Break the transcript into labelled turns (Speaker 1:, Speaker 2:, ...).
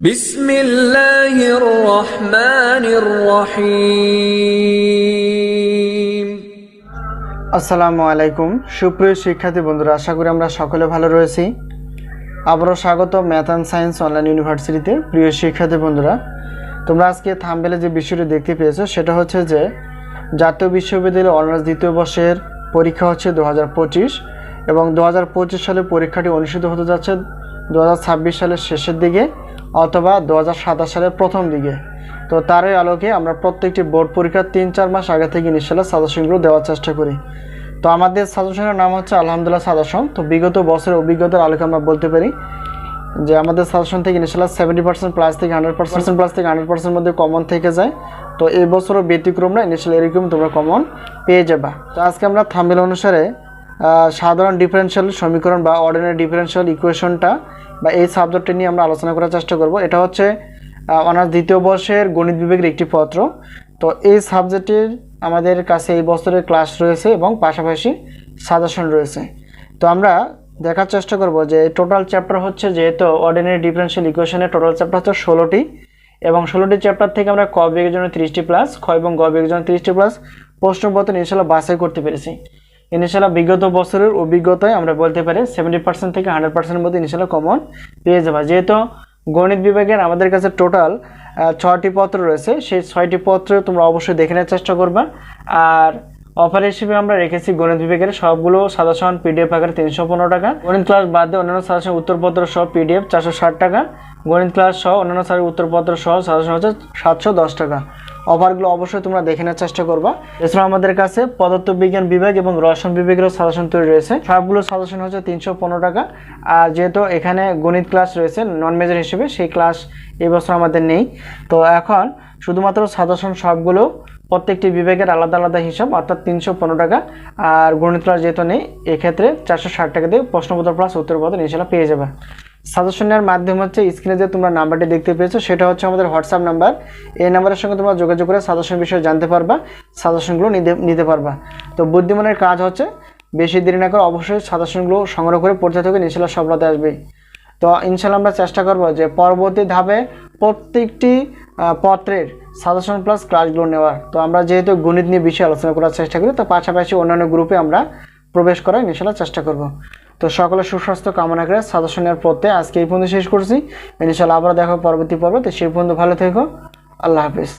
Speaker 1: বিসমিল্লাহির রহমানির রহিম।
Speaker 2: আসসালামু আলাইকুম সুপ্রিয় শিক্ষার্থী বন্ধুরা, আশা করি আমরা সকলে ভালো রয়েছি। আবারও স্বাগত ম্যাথ অ্যান্ড সায়েন্স অনলাইন ইউনিভার্সিটিতে। প্রিয় শিক্ষার্থী বন্ধুরা, তোমরা আজকে থাম্বনেলে যে বিষয়টি দেখতে পেয়েছো সেটা হচ্ছে যে জাতীয় বিশ্ববিদ্যালয় অনার্স দ্বিতীয় বর্ষের পরীক্ষা হচ্ছে 2025 এবং 2025 সালে পরীক্ষাটি অনুষ্ঠিত হতে যাচ্ছে 2026 সালের শেষের দিকে অথবা 2027 সালের প্রথম দিকে। তো তারই আলোকে আমরা প্রত্যেকটি বোর্ড পরীক্ষার 3-4 মাস আগে থেকে ইনশাআল্লাহ সাজেশনগুলো দেওয়ার চেষ্টা করি। তো আমাদের সাজেশনের নাম হচ্ছে আলহামদুলিল্লাহ সাজেশন। তো বিগত বছরের অভিজ্ঞতার আলোকে আমরা বলতে পারি যে আমাদের সাজেশন থেকে ইনশাআল্লাহ 70% প্লাস থেকে 100% প্লাস থেকে 100% মধ্যে কমন থেকে যায়। তো এই বছরও ব্যতিক্রম না, ইনশাআল্লাহ এরকম তোমরা কমন পেয়ে যাবা। তো আজকে আমরা থাম্বনেল অনুসারে সাধারণ ডিফারেনশিয়াল সমীকরণ বা অর্ডিনারি ডিফারেনশিয়াল ইকুয়েশনটা বা এই সাবজেক্টটি নিয়ে আমরা আলোচনা করার চেষ্টা করব। এটা হচ্ছে অনার্স দ্বিতীয় বর্ষের গণিত বিভাগের একটি পত্র। তো এই সাবজেক্টের আমাদের কাছে এই বছরের ক্লাস রয়েছে এবং পাশাপাশি সাজেশন রয়েছে। তো আমরা দেখার চেষ্টা করব যে টোটাল চ্যাপ্টার হচ্ছে, যেহেতু অর্ডিনারি ডিফারেনশিয়াল ইকুয়েশনের টোটাল চ্যাপ্টার হচ্ছে 16টি এবং 16টি চ্যাপ্টার থেকে আমরা ক বিভাগের জন্য 30টি প্লাস, খ এবং গ বিভাগের জন্য 30টি প্লাস প্রশ্নপত্র ইনশাআল্লাহ বাছাই করতে পেরেছি। ইনশাআল্লাহ বিগত বছরের অভিজ্ঞতায় আমরা বলতে পারি 70% থেকে 100%-এর মধ্যে ইনশাআল্লাহ কমন পেয়ে যাবা। যেহেতু গণিত বিভাগের আমাদের কাছে টোটাল 6টি পত্র রয়েছে, সেই 6টি পত্র তোমরা অবশ্যই দেখে নেওয়ার চেষ্টা করবা। আর অফার হিসেবে আমরা রেখেছি গণিত বিভাগের সবগুলো সাজেশন পিডিএফ আকারে 315 টাকা, গণিত ক্লাস বাদ দিয়ে অন্যান্য সাজেশন উত্তরপত্র সহ পিডিএফ 460 টাকা, গণিত ক্লাস সহ অন্যান্য সাজেশন উত্তরপত্র সহ সাজেশন হচ্ছে 710 টাকা। অফারগুলো অবশ্যই তোমরা দেখে নেওয়ার চেষ্টা করবা। এছাড়া আমাদের কাছে পদার্থবিজ্ঞান বিভাগ এবং রসায়ন বিভাগেরও সাজেশন তৈরি রয়েছে, সবগুলো সাজেশন হচ্ছে 315 টাকা। আর যেহেতু এখানে গণিত ক্লাস রয়েছে নন মেজর হিসেবে, সেই ক্লাস এবছর আমাদের নেই। তো এখন শুধুমাত্র সাজেশন সবগুলো প্রত্যেকটি বিভাগের আলাদা আলাদা হিসাব, অর্থাৎ 315 টাকা। আর গণিত ক্লাস যেহেতু নেই, এক্ষেত্রে 460 টাকা দিয়ে প্রশ্নপত্র প্লাস উত্তরপত্র ইনশাআল্লাহ পেয়ে যাবে। সাজেশনের মাধ্যম হচ্ছে স্ক্রিনে যে তোমরা নাম্বারটি দেখতে পেয়েছো সেটা হচ্ছে আমাদের হোয়াটসঅ্যাপ নাম্বার। এই নাম্বারের সঙ্গে তোমরা যোগাযোগ করে সাজেশন বিষয়ে জানতে পারবা, সাজেশনগুলো নিতে পারবা। তো বুদ্ধিমানের কাজ হচ্ছে বেশি দেরি না করে অবশ্যই সাজেশনগুলো সংগ্রহ করে পড়তে থাকবে, ইনশাআল্লাহ সফলতা আসবে। তো ইনশাআল্লাহ আমরা চেষ্টা করব যে পরবর্তী ধাপে প্রত্যেকটি পত্রের সাজেশন প্লাস ক্লাসগুলো নেওয়ার। তো আমরা যেহেতু গণিত নিয়ে বেশি আলোচনা করার চেষ্টা করি, তো পাশাপাশি অন্যান্য গ্রুপে আমরা প্রবেশ করার ইনশাআল্লাহ চেষ্টা করব। তো সকলের সুস্বাস্থ্য কামনা করে সাজেশনের পড়তে আজকে এই পর্যন্ত শেষ করছি। ইনশাআল্লাহ আবার দেখো পরবর্তী পর্বে। তো সেই পর্যন্ত ভালো থেকো, আল্লাহ হাফিজ।